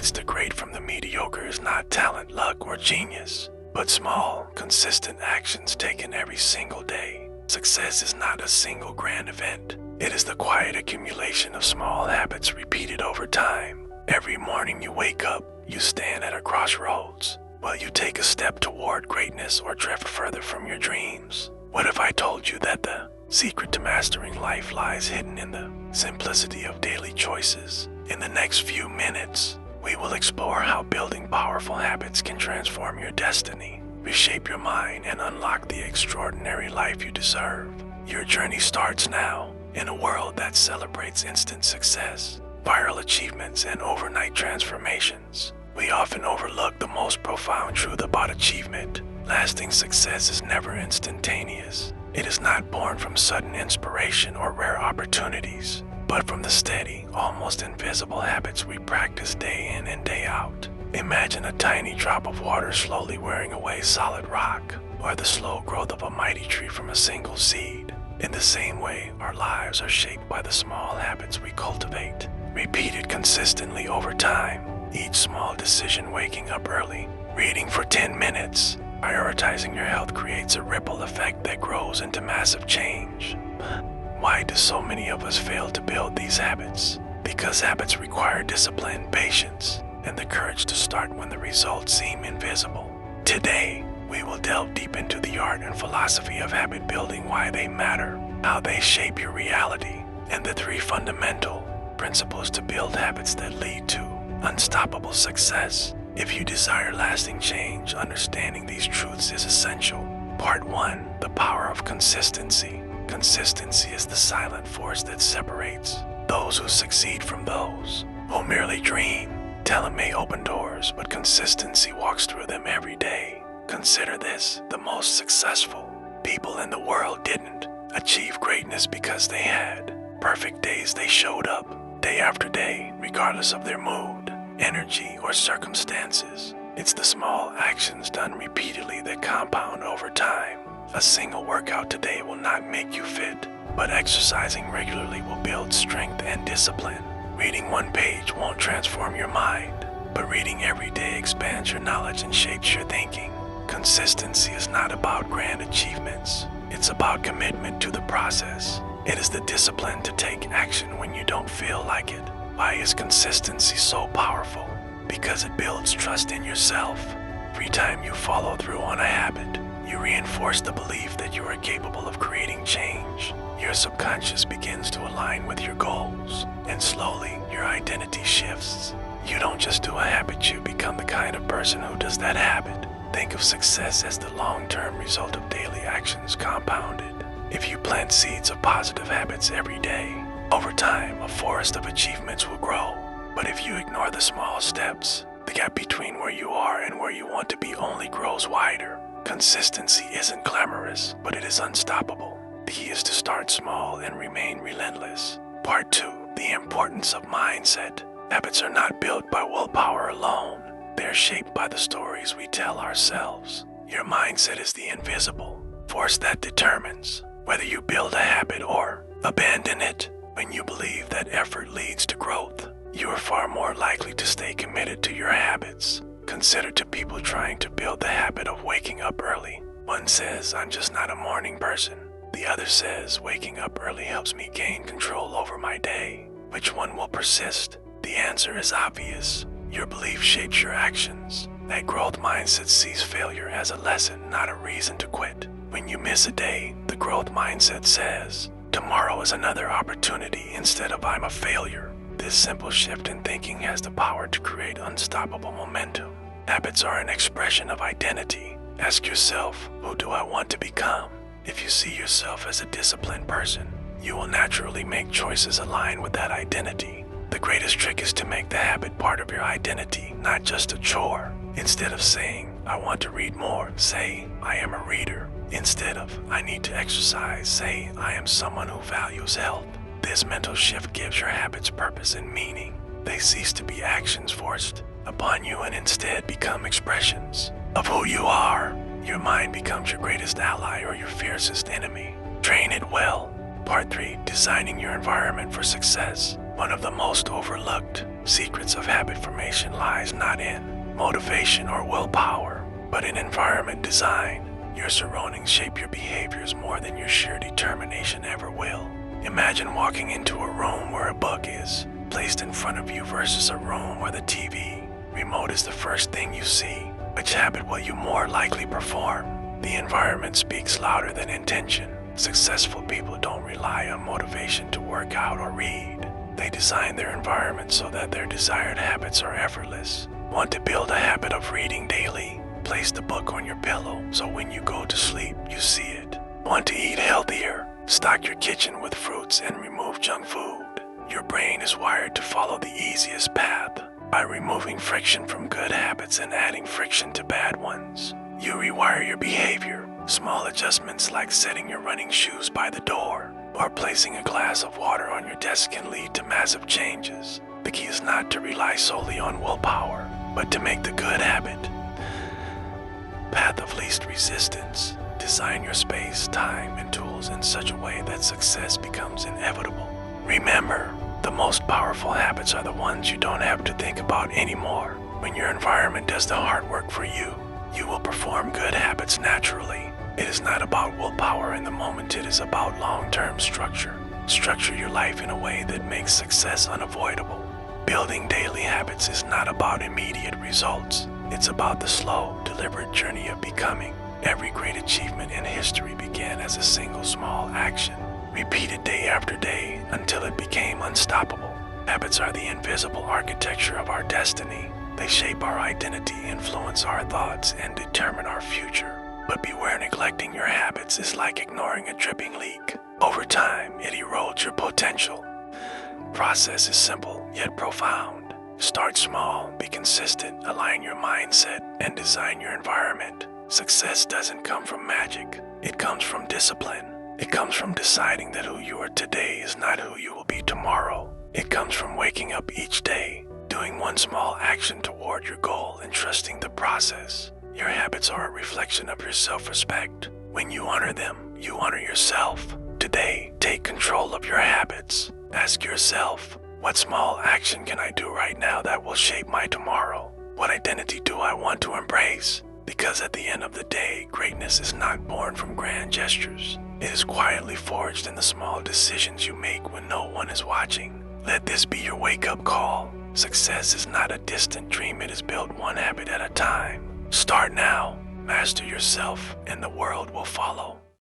separates the great from the mediocre is not talent, luck, or genius, but small, consistent actions taken every single day. Success is not a single grand event. It is the quiet accumulation of small habits repeated over time. Every morning you wake up, you stand at a crossroads. Will you take a step toward greatness or drift further from your dreams? What if I told you that the secret to mastering life lies hidden in the simplicity of daily choices? In the next few minutes, we will explore how building powerful habits can transform your destiny, reshape your mind, and unlock the extraordinary life you deserve. Your journey starts now. In a world that celebrates instant success, viral achievements, and overnight transformations, we often overlook the most profound truth about achievement. Lasting success is never instantaneous. It is not born from sudden inspiration or rare opportunities, but from the steady, almost invisible habits we practice day in and day out. Imagine a tiny drop of water slowly wearing away solid rock, or the slow growth of a mighty tree from a single seed. In the same way, our lives are shaped by the small habits we cultivate, repeated consistently over time. Each small decision, waking up early, reading for 10 minutes, prioritizing your health, creates a ripple effect that grows into massive change. Why do so many of us fail to build these habits? Because habits require discipline, patience, and the courage to start when the results seem invisible. Today, we will delve deep into the art and philosophy of habit building, why they matter, how they shape your reality, and the 3 fundamental principles to build habits that lead to unstoppable success. If you desire lasting change, understanding these truths is essential. Part 1. The power of consistency. Consistency is the silent force that separates those who succeed from those who merely dream. Talent may open doors, but consistency walks through them every day. Consider this: the most successful people in the world didn't achieve greatness because they had perfect days. They showed up day after day, regardless of their mood, energy, or circumstances. It's the small actions done repeatedly that compound over time. A single workout today will not make you fit, but exercising regularly will build strength and discipline. Reading 1 page won't transform your mind, but reading every day expands your knowledge and shapes your thinking. Consistency is not about grand achievements. It's about commitment to the process. It is the discipline to take action when you don't feel like it. Why is consistency so powerful? Because it builds trust in yourself. Every time you follow through on a habit, you reinforce the belief that you are capable of creating change. Your subconscious begins to align with your goals, and slowly your identity shifts. You don't just do a habit, you become the kind of person who does that habit. Think of success as the long-term result of daily actions compounded. If you plant seeds of positive habits every day, over time a forest of achievements will grow. But if you ignore the small steps, the gap between where you are and where you want to be only grows wider. Consistency isn't glamorous, but it is unstoppable. The key is to start small and remain relentless. Part 2. The importance of mindset. Habits are not built by willpower alone. They are shaped by the stories we tell ourselves. Your mindset is the invisible force that determines whether you build a habit or abandon it. When you believe that effort leads to growth, you are far more likely to stay committed to your habits. Consider 2 people trying to build the habit of waking up early. One says, "I'm just not a morning person." The other says, "Waking up early helps me gain control over my day." Which one will persist? The answer is obvious. Your belief shapes your actions. That growth mindset sees failure as a lesson, not a reason to quit. When you miss a day, the growth mindset says, "Tomorrow is another opportunity," instead of "I'm a failure." This simple shift in thinking has the power to create unstoppable momentum. Habits are an expression of identity. Ask yourself, who do I want to become? If you see yourself as a disciplined person, you will naturally make choices aligned with that identity. The greatest trick is to make the habit part of your identity, not just a chore. Instead of saying, "I want to read more," say, "I am a reader." Instead of, "I need to exercise," say, "I am someone who values health." This mental shift gives your habits purpose and meaning. They cease to be actions forced upon you and instead become expressions of who you are. Your mind becomes your greatest ally or your fiercest enemy. Train it well. Part 3. Designing your environment for success. One of the most overlooked secrets of habit formation lies not in motivation or willpower, but in environment design. Your surroundings shape your behaviors more than your sheer determination ever will. Imagine walking into a room where a book is placed in front of you versus a room where the TV remote is the first thing you see. Which habit will you more likely perform? The environment speaks louder than intention. Successful people don't rely on motivation to work out or read. They design their environment so that their desired habits are effortless. Want to build a habit of reading daily? Place the book on your pillow so when you go to sleep, you see it. Want to eat healthier? Stock your kitchen with fruits and remove junk food. Your brain is wired to follow the easiest path. By removing friction from good habits and adding friction to bad ones, you rewire your behavior. Small adjustments like setting your running shoes by the door or placing a glass of water on your desk can lead to massive changes. The key is not to rely solely on willpower, but to make the good habit path of least resistance. Design your space, time, and tools in such a way that success becomes inevitable. Remember, the most powerful habits are the ones you don't have to think about anymore. When your environment does the hard work for you, you will perform good habits naturally. It is not about willpower in the moment, it is about long-term structure. Structure your life in a way that makes success unavoidable. Building daily habits is not about immediate results. It's about the slow, deliberate journey of becoming. Every great achievement in history began as a single small action, repeated day after day until it became unstoppable. Habits are the invisible architecture of our destiny. They shape our identity, influence our thoughts, and determine our future. But beware, neglecting your habits is like ignoring a dripping leak. Over time, it erodes your potential. Process is simple, yet profound. Start small, be consistent, align your mindset, and design your environment. Success doesn't come from magic. It comes from discipline. It comes from deciding that who you are today is not who you will be tomorrow. It comes from waking up each day, doing one small action toward your goal, and trusting the process. Your habits are a reflection of your self-respect. When you honor them, you honor yourself. Today, take control of your habits. Ask yourself, what small action can I do right now that will shape my tomorrow? What identity do I want to embrace? Because at the end of the day, greatness is not born from grand gestures. It is quietly forged in the small decisions you make when no one is watching. Let this be your wake-up call. Success is not a distant dream, it is built one habit at a time. Start now, master yourself, and the world will follow.